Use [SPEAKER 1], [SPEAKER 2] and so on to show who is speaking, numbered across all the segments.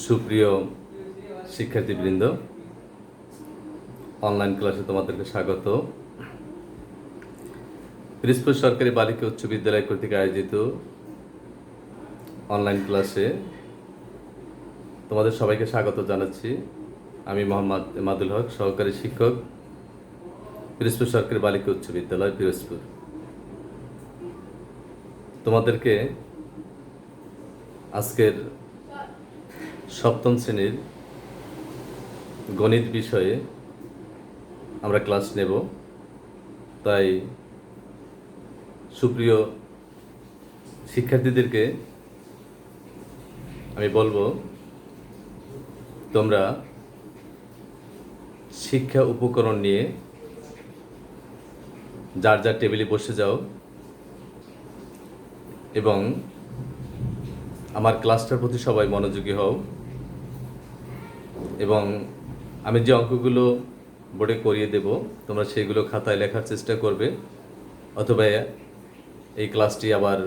[SPEAKER 1] সুপ্রিয় শিক্ষার্থীবৃন্দ, অনলাইন ক্লাসে তোমাদেরকে স্বাগত। পিরোজপুর সরকারি বালিকা উচ্চ বিদ্যালয় কর্তৃক আয়োজিত অনলাইন ক্লাসে তোমাদের সবাইকে স্বাগত জানাচ্ছি। আমি মোহাম্মদ এমাদুল হক, সহকারী শিক্ষক, পিরোজপুর সরকারি বালিকা উচ্চ বিদ্যালয় পিরোজপুর। তোমাদেরকে আজকের সপ্তম শ্রেণীর গণিত বিষয়ে আমরা ক্লাস নেব। তাই সুপ্রিয় শিক্ষার্থীদেরকে আমি বলবো, তোমরা শিক্ষা উপকরণ নিয়ে যার যার টেবিলে বসে যাও এবং আমার ক্লাসটার প্রতি সবাই মনোযোগী হও এবং আমি যে অঙ্কগুলো বোর্ডে করিয়ে দেব তোমরা সেগুলো খাতায় লেখার চেষ্টা করবে, অথবা এই ক্লাসটি আবার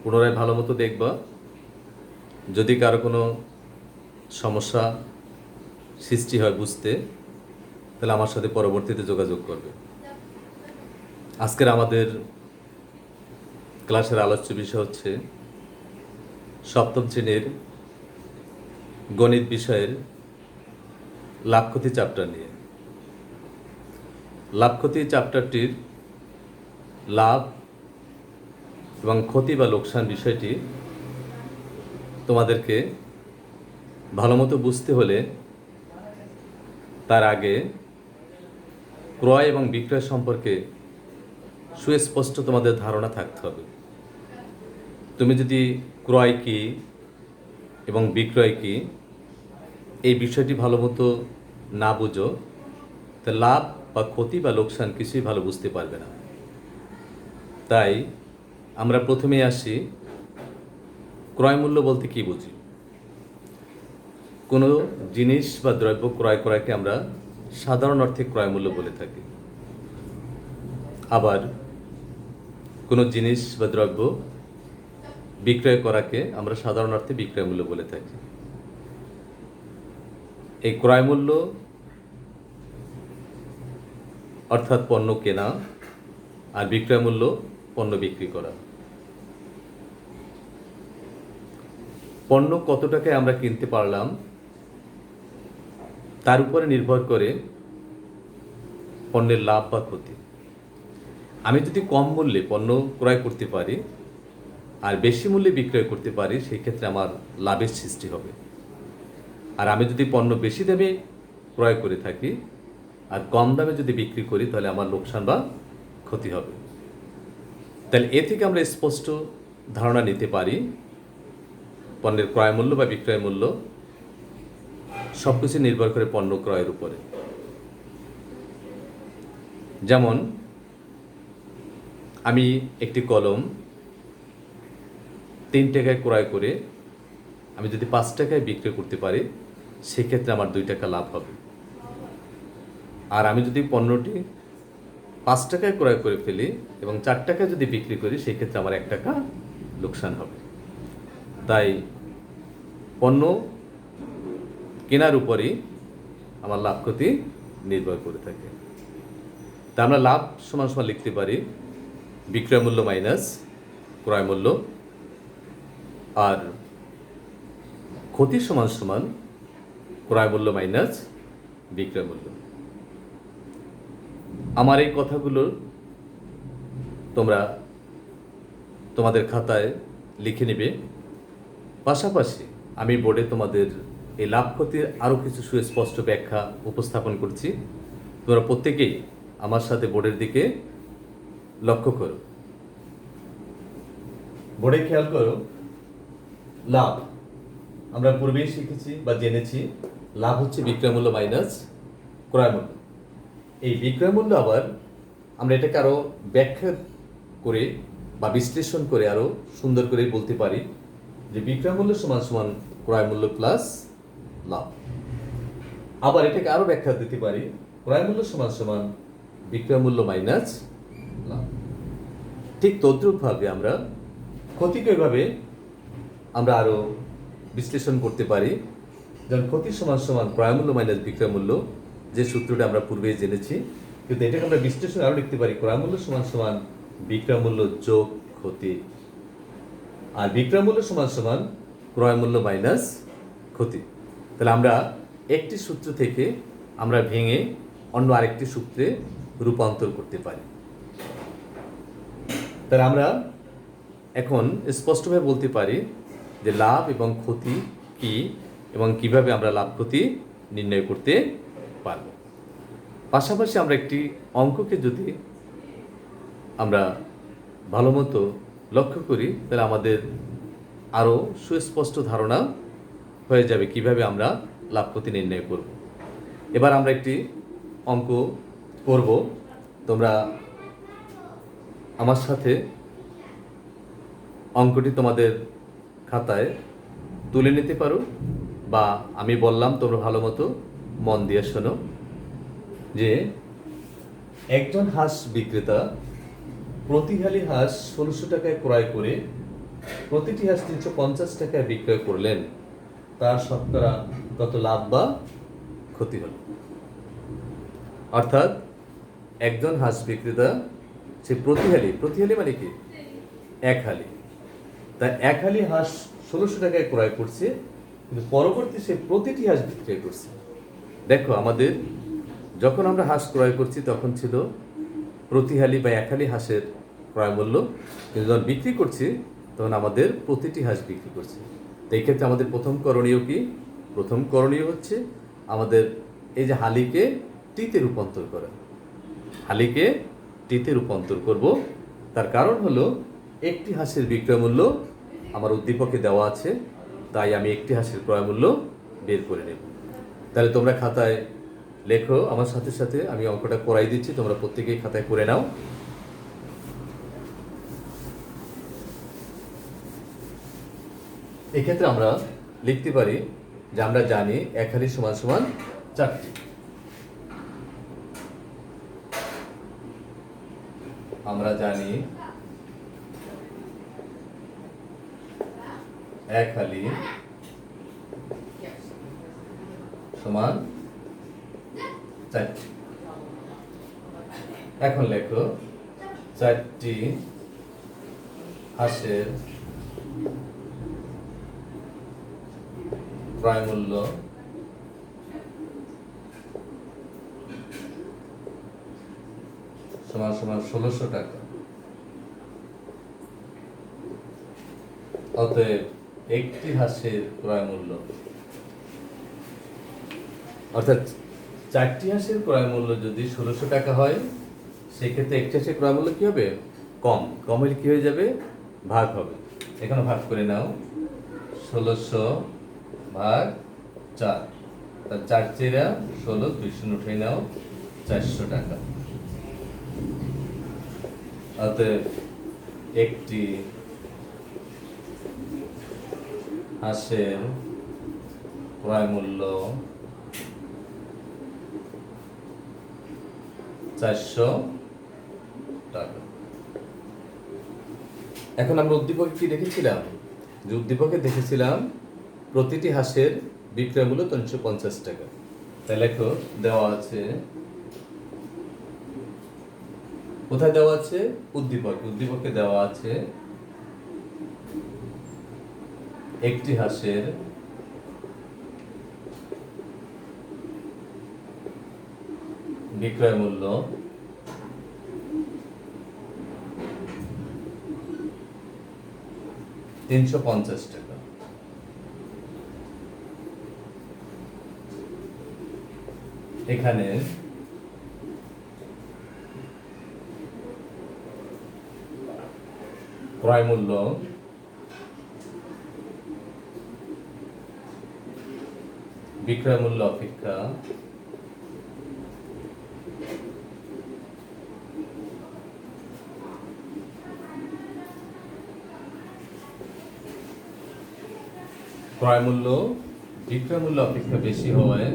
[SPEAKER 1] পুনরায় ভালো মতো দেখবা। যদি কারো কোনো সমস্যা সৃষ্টি হয় বুঝতে, তাহলে আমার সাথে পরবর্তীতে যোগাযোগ করবে। আজকের আমাদের ক্লাসের আলোচ্য বিষয় হচ্ছে সপ্তম শ্রেণীর গণিত বিষয়ের লাভ ক্ষতি চ্যাপ্টার নিয়ে। লাভ ক্ষতি চ্যাপ্টারটির লাভ এবং ক্ষতি বা লোকসান বিষয়টি তোমাদেরকে ভালো মতো বুঝতে হলে তার আগে ক্রয় এবং বিক্রয় সম্পর্কে সুস্পষ্ট তোমাদের ধারণা থাকতে হবে। তুমি যদি ক্রয় কী এবং বিক্রয় কী এই বিষয়টি ভালো মতো না বুঝো, তা লাভ বা ক্ষতি বা লোকসান কিছুই ভালো বুঝতে পারবে না। তাই আমরা প্রথমেই আসি, ক্রয় মূল্য বলতে কী বুঝি। কোনো জিনিস বা দ্রব্য ক্রয় করাকে আমরা সাধারণ অর্থে ক্রয় মূল্য বলে থাকি। আবার কোনো জিনিস বা দ্রব্য বিক্রয় করাকে আমরা সাধারণ অর্থে বিক্রয় মূল্য বলে থাকি। এই ক্রয় মূল্য অর্থাৎ পণ্য কেনা, আর বিক্রয় মূল্য পণ্য বিক্রি করা। পণ্য কত টাকায় আমরা কিনতে পারলাম তার উপরে নির্ভর করে পণ্যের লাভ বা ক্ষতি। আমি যদি কম মূল্যে পণ্য ক্রয় করতে পারি আর বেশি মূল্যে বিক্রয় করতে পারি, সেই ক্ষেত্রে আমার লাভের সৃষ্টি হবে। আর আমি যদি পণ্য বেশি দামে ক্রয় করে থাকি আর কম দামে যদি বিক্রি করি, তাহলে আমার লোকসান বা ক্ষতি হবে। তাহলে এ থেকে আমরা স্পষ্ট ধারণা নিতে পারি পণ্যের ক্রয় মূল্য বা বিক্রয় মূল্য সব কিছু নির্ভর করে পণ্য ক্রয়ের উপরে। যেমন আমি একটি কলম 3 টাকায় ক্রয় করে আমি যদি 5 টাকায় বিক্রি করতে পারি, সেক্ষেত্রে আমার 2 টাকা লাভ হবে। আর আমি যদি পণ্যটি 5 টাকায় ক্রয় করে ফেলি এবং 4 টাকায় যদি বিক্রি করি, সেই ক্ষেত্রে আমার 1 টাকা লোকসান হবে। তাই পণ্য কেনার উপরই আমার লাভ ক্ষতি নির্ভর করে থাকে। তা আমরা লাভ সমান সমান লিখতে পারি বিক্রয় মূল্য মাইনাস ক্রয় মূল্য, আর ক্ষতি সমান সমান ক্রয় মূল্য মাইনাস বিক্রয় মূল্য। আমার এই কথাগুলো তোমরা তোমাদের খাতায় লিখে নেবে। পাশাপাশি আমি বোর্ডে তোমাদের এই লাভ ক্ষতির আরও কিছু সুস্পষ্ট ব্যাখ্যা উপস্থাপন করছি। তোমরা প্রত্যেকেই আমার সাথে বোর্ডের দিকে লক্ষ্য করো। বোর্ডে খেয়াল করো, লাভ আমরা পূর্বেই শিখেছি বা জেনেছি, লাভ হচ্ছে বিক্রয় মূল্য মাইনাস ক্রয় মূল্য। এই বিক্রয় মূল্য আবার আমরা এটাকে আরও ব্যাখ্যা করে বা বিশ্লেষণ করে আরও সুন্দর করে বলতে পারি যে বিক্রয় মূল্য সমান সমান ক্রয় মূল্য প্লাস লাভ। আবার এটাকে আরও ব্যাখ্যা দিতে পারি, ক্রয় মূল্য সমান সমান বিক্রয় মূল্য মাইনাস লাভ। ঠিক তদ্রূপভাবে আমরা ক্ষতিকে এভাবে আমরা আরও বিশ্লেষণ করতে পারি যেমন ক্ষতি সমান সমান ক্রয় মূল্য মাইনাস বিক্রয় মূল্য, যে সূত্রটা আমরা পূর্বেই জেনেছি, কিন্তু এটাকে আমরা বিশ্লেষণ আরও লিখতে পারি ক্রয় মূল্য সমান সমান বিক্রয় মূল্য যোগ ক্ষতি, আর বিক্রয় মূল্য সমান সমান ক্রয় মূল্য মাইনাস ক্ষতি। তাহলে আমরা একটি সূত্র থেকে আমরা ভেঙে অন্য আরেকটি সূত্রে রূপান্তর করতে পারি। তাহলে আমরা এখন স্পষ্টভাবে বলতে পারি যে লাভ এবং ক্ষতি কি এবং কিভাবে আমরা লাভ ক্ষতি নির্ণয় করতে পারব। পাশাপাশি আমরা একটি অঙ্ককে যদি আমরা ভালো মতো লক্ষ্য করি তাহলে আমাদের আরও সুস্পষ্ট ধারণা হয়ে যাবে কিভাবে আমরা লাভ ক্ষতি নির্ণয় করব। এবার আমরা একটি অঙ্ক করব, তোমরা আমার সাথে অঙ্কটি তোমাদের খাতায় তুলে নিতে পারো, বা আমি বললাম তোমরা ভালো মতো মন দিয়ে শোনো। যে একজন হাঁস বিক্রেতা প্রতি হালি হাঁস ১৬০০ টাকায় ক্রয় করে প্রতিটি হাঁস ৩৫০ টাকায় বিক্রয় করলেন, তার শতকরা কত লাভ বা ক্ষতি হল? অর্থাৎ একজন হাঁস বিক্রেতা সে প্রতি হালি মানে কি এক হালি, তাই এক হালি হাঁস ১৬০০ টাকায় ক্রয় করছে, কিন্তু পরবর্তী সে প্রতিটি হাঁস বিক্রয় করছে। দেখো আমাদের যখন আমরা হাঁস ক্রয় করছি তখন ছিল প্রতি হালি বা এক হালি হাঁসের ক্রয় মূল্য, কিন্তু যখন বিক্রি করছি তখন আমাদের প্রতিটি হাঁস বিক্রি করছে। তো এই ক্ষেত্রে আমাদের প্রথম করণীয় কি? প্রথম করণীয় হচ্ছে আমাদের এই যে হালিকে টিতে রূপান্তর করা। হালিকে টিতে রূপান্তর করব, তার কারণ হলো একটি হাঁসের বিক্রয় মূল্য আমার উদ্দীপকে দেওয়া আছে, তাই আমি একটি হাঁসের ক্রয় মূল্য বের করে নেব। তাহলে তোমরা খাতায় লেখো, আমার সাথে সাথে আমি অঙ্কটা করাই দিচ্ছি, তোমরা প্রত্যেকেই খাতায় করে নাও। এক্ষেত্রে আমরা লিখতে পারি যে আমরা জানি এক হালি সমান সমান 4টি। আমরা জানি এক হালি সমান 4টি। এখন লেখো 4টি হাঁসের ক্রয় মূল্য সমান সমান ১৬০০ টাকা। অতএব একটি হাঁসের ক্রয় মূল্য, অর্থাৎ 4টি হাঁসের ক্রয় মূল্য যদি ১৬০০ টাকা হয়, সেক্ষেত্রে একটি হাঁসের ক্রয় মূল্য কি হবে? কম হলে কি হয়ে যাবে? ভাগ হবে। এখানে ভাগ করে নাও, ১৬০০ ভাগ 4, তার 4 চেরা ১৬, 2 শূন্য উঠে নাও, 400 টাকা। অতএব একটি হাঁসের ক্রয় মূল্য 400 টাকা। এখন আমরা উদ্দীপকে কি দেখেছিলাম? যে উদ্দীপকে দেখেছিলাম প্রতিটি হাঁসের বিক্রয় মূল্য ৩৫০ টাকা। তাই লেখো, দেওয়া আছে, কোথায় দেওয়া আছে? উদ্দীপকে দেওয়া আছে একটি হাঁসের বিক্রয় মূল্য ৩৫০ টাকা। এখানে ক্রয় মূল্য বিক্রয় মূল্য অপেক্ষা ক্রয় মূল্য বিক্রয় মূল্য অপেক্ষা বেশি হওয়ায়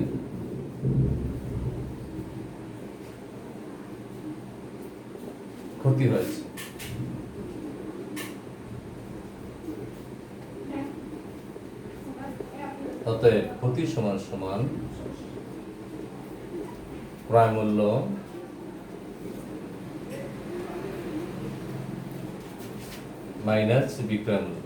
[SPEAKER 1] ক্ষতি হয়েছে। অতএব ক্ষতি সমান সমান ক্রয় মূল্য মাইনাস বিক্রয় মূল্য।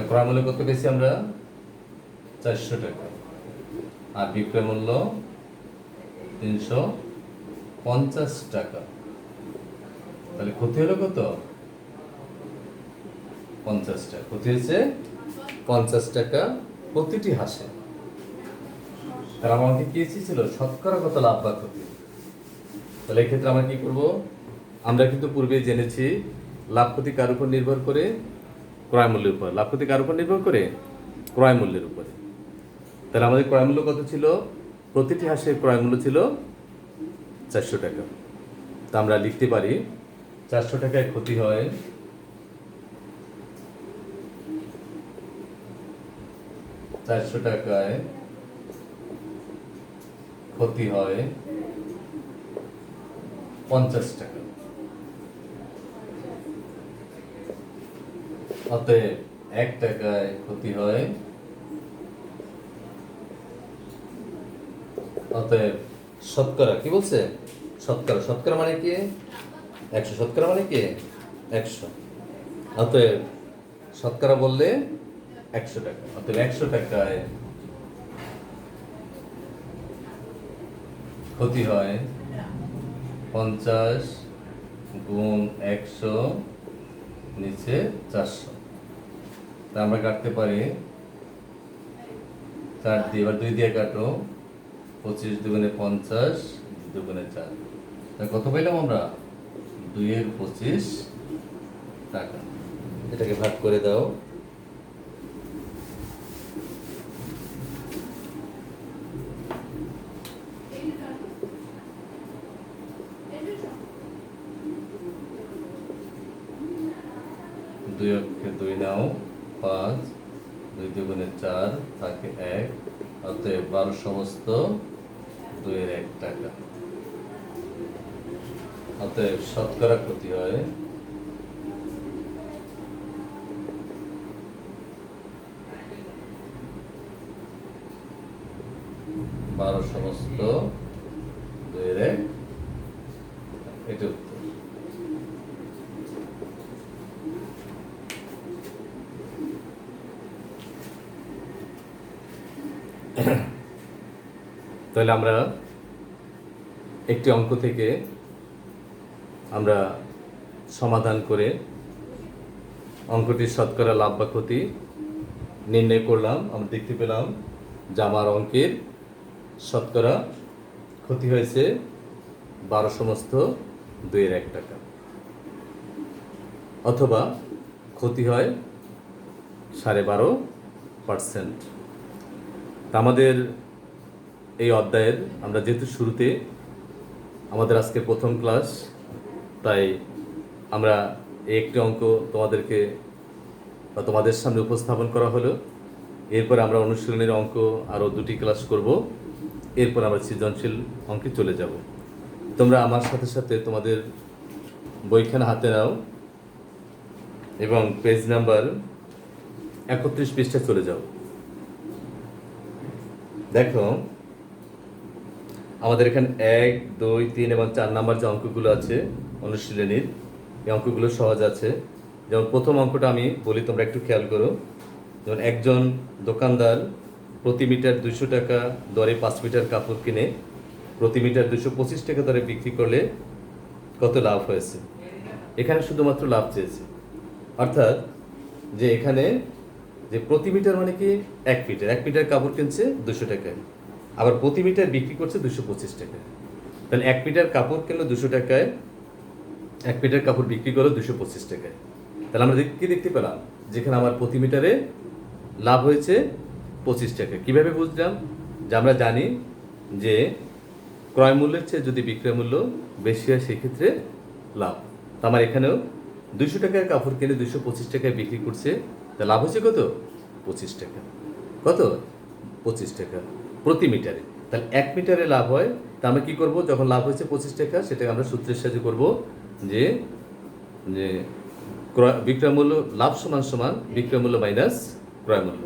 [SPEAKER 1] ক্রয় মূল্য কত পেয়েছি আমরা? 400 টাকা। আর বিক্রয় মূল্য 350 টাকা। তাহলে ক্ষতি হলো কত? 50 টাকা। ক্ষতি হয়েছে 50 টাকা প্রতিটি হাঁসে। তাহলে আমাকে কি ছিল? শতকরা কত লাভ বা ক্ষতি। তাহলে এক্ষেত্রে আমরা কি করব? আমরা কিন্তু পূর্বে জেনেছি লাভ ক্ষতি কার উপর নির্ভর করে? ক্রয় মূল্যের উপর। লাভ ক্ষতি কার উপর নির্ভর করে? ক্রয় মূল্যের উপরে। তাহলে আমাদের ক্রয় মূল্য কত ছিল? প্রতিটি হাঁসের ক্রয় মূল্য ছিল 400 টাকা। তা আমরা লিখতে পারি 400 টাকায় ক্ষতি হয় 400 টাকায় ক্ষতি হয় 50 টাকা। অতএব 1 টাকায় ক্ষতি হয়, অতএব শতকরা কি বলছে? শতকরা। শতকরা মানে কি? 100। শতকরা মানে কি? 100। অতএব শতকরা বললে 100 টাকা। অতএব 100 টাকায় ক্ষতি হয় 50 গুণ 100 নিচে 400। তা আমরা কাটতে পারি 4 দিয়ে, এবার 2 দিয়ে কাটো। 25 দুগুণে 50, দুগুণে 4। তা কত পাইলাম আমরা? 2 এর 25 টাকা। এটাকে ভাগ করে দাও। দুই অক্ষে 2 নাও, 5, 2 দুগুণে 4 থাকে 1। অতএব 12 সমস্ত 2 এর 1 টাকা। অতএব শতকরা ক্ষতি হয় 12 সমস্ত 2 এর 1। এটা উত্তর। তাহলে আমরা একটি অঙ্ক থেকে আমরা সমাধান করে অঙ্কটির শতকরা লাভ বা ক্ষতি নির্ণয় করলাম। আমরা দেখতে পেলাম যে আমার অঙ্কের শতকরা ক্ষতি হয়েছে 12 সমস্ত 2 এর 1 টাকা, অথবা ক্ষতি হয় 12.5%। আমাদের এই অধ্যায়ের আমরা যেহেতু শুরুতে আমাদের আজকে প্রথম ক্লাস, তাই আমরা এই একটি অঙ্ক তোমাদেরকে বা তোমাদের সামনে উপস্থাপন করা হলো। এরপর আমরা অনুশীলনের অঙ্ক আরও 2টি ক্লাস করব। এরপর আমরা সৃজনশীল অঙ্কে চলে যাব। তোমরা আমার সাথে সাথে তোমাদের বইখানা হাতে নাও এবং পেজ নাম্বার 31 পৃষ্ঠায় চলে যাও। দেখো আমাদের এখানে 1, 2, 3 এবং 4 নাম্বার যে অঙ্কগুলো আছে অনুশীলনীর, এই অঙ্কগুলো সহজ আছে। যেমন প্রথম অঙ্কটা আমি বলি, তোমরা একটু খেয়াল করো। যেমন একজন দোকানদার প্রতি মিটার 200 টাকা দরে 5 মিটার কাপড় কিনে প্রতি মিটার 225 টাকা দরে বিক্রি করলে কত লাভ হয়েছে? এখানে শুধুমাত্র লাভ চেয়েছে, অর্থাৎ যে এখানে যে প্রতি মিটার মানে কি 1 মিটার, 1 মিটার কাপড় কিনছে 200 টাকায়, আবার প্রতি মিটার বিক্রি করছে 225 টাকায়। তাহলে 1 মিটার কাপড় কিনলো 200 টাকায়, 1 মিটার কাপড় বিক্রি করলো 225 টাকায়। তাহলে আমরা কি দেখতে পেলাম? যেখানে আমার প্রতি মিটারে লাভ হয়েছে 25 টাকা। কীভাবে বুঝলাম? যে আমরা জানি যে ক্রয় মূল্যের চেয়ে যদি বিক্রয় মূল্য বেশি হয় সেক্ষেত্রে লাভ। তো আমার এখানেও 200 টাকার কাপড় কিনে 225 টাকায় বিক্রি করছে, তা লাভ হচ্ছে কত? 25 টাকা। কত? 25 টাকা প্রতি মিটারে। তাহলে 1 মিটারে লাভ হয়। তা আমরা কী করবো? যখন লাভ হয়েছে 25 টাকা, সেটাকে আমরা সূত্রের সাহায্যে করবো যে বিক্রয় মূল্য লাভ সমান সমান বিক্রয় মূল্য মাইনাস ক্রয় মূল্য,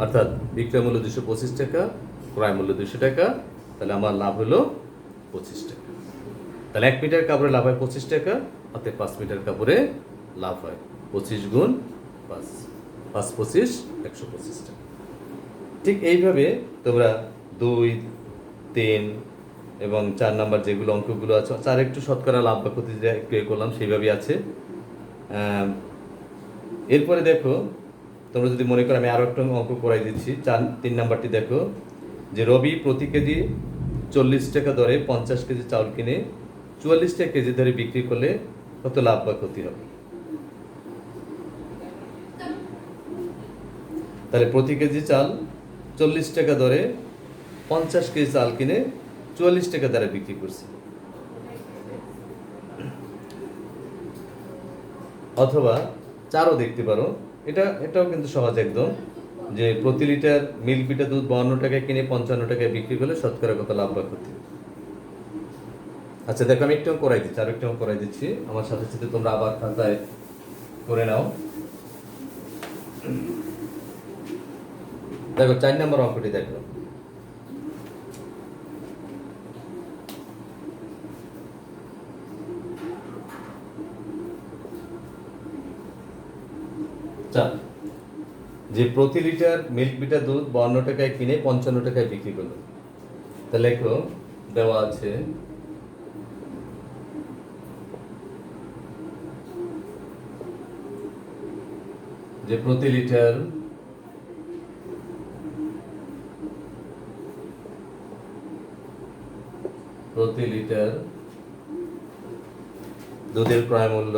[SPEAKER 1] অর্থাৎ বিক্রয় মূল্য 225 টাকা, ক্রয় মূল্য 200 টাকা, তাহলে আমার লাভ হলো 25 টাকা। তাহলে 1 মিটার কাপড়ে লাভ হয় 25 টাকা, অর্থাৎ 5 মিটার কাপড়ে লাভ হয় 25 গুণ 5, 5 25 125 টাকা। ঠিক এইভাবে তোমরা 2, 3 এবং 4 নাম্বার যেগুলো অঙ্কগুলো আছে, 4 একটু শতকরা লাভ বা ক্ষতি যে একটু করলাম সেইভাবেই আছে। এরপরে দেখো, তোমরা যদি মনে করো আমি আরও একটা অঙ্ক করাই দিচ্ছি। 3 নাম্বারটি দেখো, যে রবি প্রতি কেজি 40 টাকা দরে 50 কেজি চাউল কিনে 44 টাকা কেজি দরে বিক্রি করলে কত লাভ বা ক্ষতি হবে? তাহলে প্রতি কেজি চাল 40 টাকা দরে 50 কেজি চাল কিনে 44 টাকা দরে বিক্রি করছে। অথবা 4ও দেখতে পারো, এটাও কিন্তু সহজ একদম, যে প্রতি লিটার মিল্ক বিটা দুধ 52 টাকায় কিনে 55 টাকায় বিক্রি করলে শতকরা কত লাভ বা ক্ষতি? আচ্ছা দেখো, আমি একটু করাই দিচ্ছি, আর একটু করাই দিচ্ছি, আমার সাথে সাথে তোমরা আবার খাতায় করে নাও। দেখো 4 নম্বর অঙ্কটি দেখো, যে প্রতি লিটার মিল্ক বিটা দুধ 52 টাকায় কিনে 55 টাকায় বিক্রি করলো। তাহলে দেখো দেওয়া আছে যে প্রতি লিটার দুধের ক্রয় মূল্য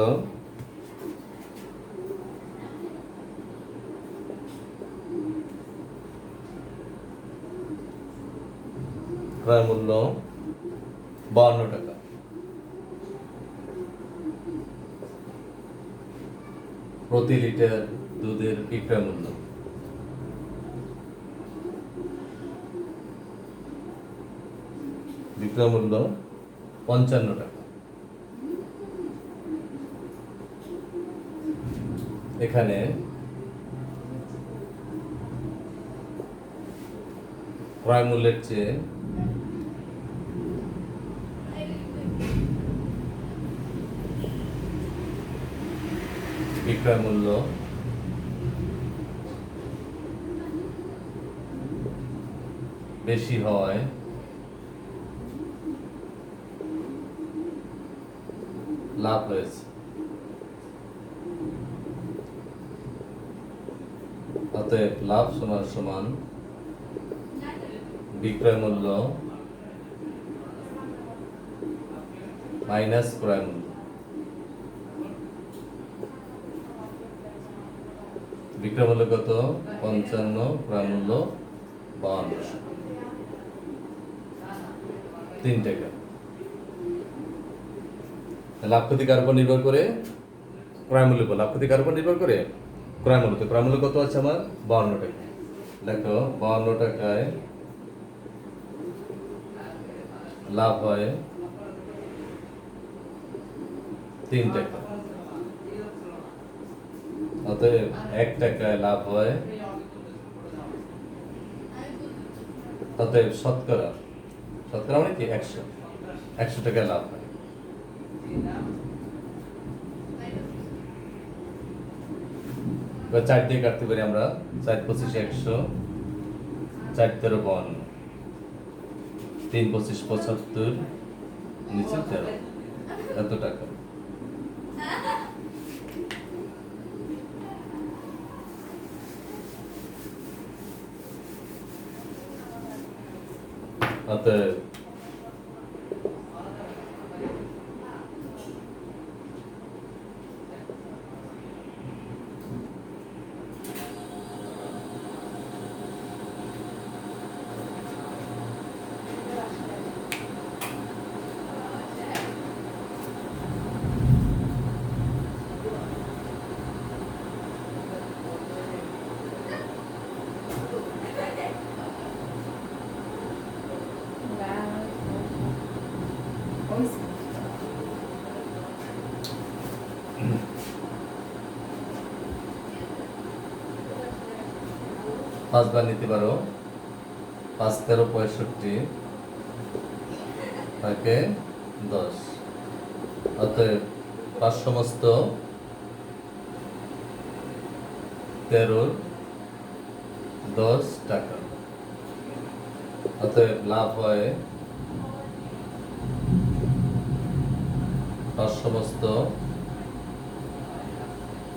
[SPEAKER 1] ক্রয় মূল্য 52 টাকা। প্রতি লিটার দুধের বিক্রয় মূল্য বিক্রয় মূল্য 55 টাকা। এখানে ক্রয় মূল্যের চেয়ে বিক্রয় মূল্য বেশি হয় লাভ হয়েছে। অতএব লাভ সমান সমান বিক্রয় মূল্য মাইনাস ক্রয় মূল্য। বিক্রয় মূল্য কত? 55, ক্রয় মূল্য 52, 3 টাকা। লাভ ক্ষতি কার উপর নির্ভর করে? ক্রয় মূল্যের উপর। লাভ ক্ষতি কার উপর নির্ভর করে? ক্রয় মূল্য। ক্রয় মূল্য কত আছে আমার? 52 টাকা। দেখো 52 টাকায় লাভ হয় 3 টাকা। অতএব 1 টাকায় লাভ হয়, অতএব শতকরা মানে কি 100 টাকায় লাভ হয়। এবার 4 দিয়ে কাটতে পারি আমরা। 4 25 100, 4 13 52, 3 25 75, নিচে 13, এত টাকা। অতএব 5 বার নিতে পারো, 5 13 65 তাকে 10, অতএব 5 সমস্ত 13 10 টাকা। অতএব লাভ হয় 5 সমস্ত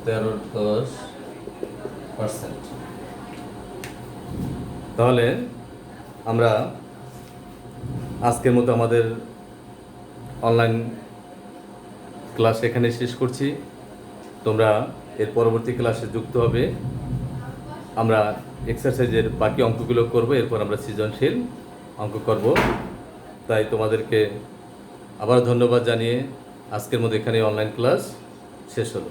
[SPEAKER 1] 13-10%। তাহলে আমরা আজকের মতো আমাদের অনলাইন ক্লাস এখানে শেষ করছি। তোমরা এর পরবর্তী ক্লাসে যুক্ত হবে। আমরা এক্সারসাইজের বাকি অঙ্কগুলো করব, এরপর আমরা সৃজনশীল অঙ্ক করব। তাই তোমাদেরকে আবার ধন্যবাদ জানিয়ে আজকের মতো এখানে অনলাইন ক্লাস শেষ হলো।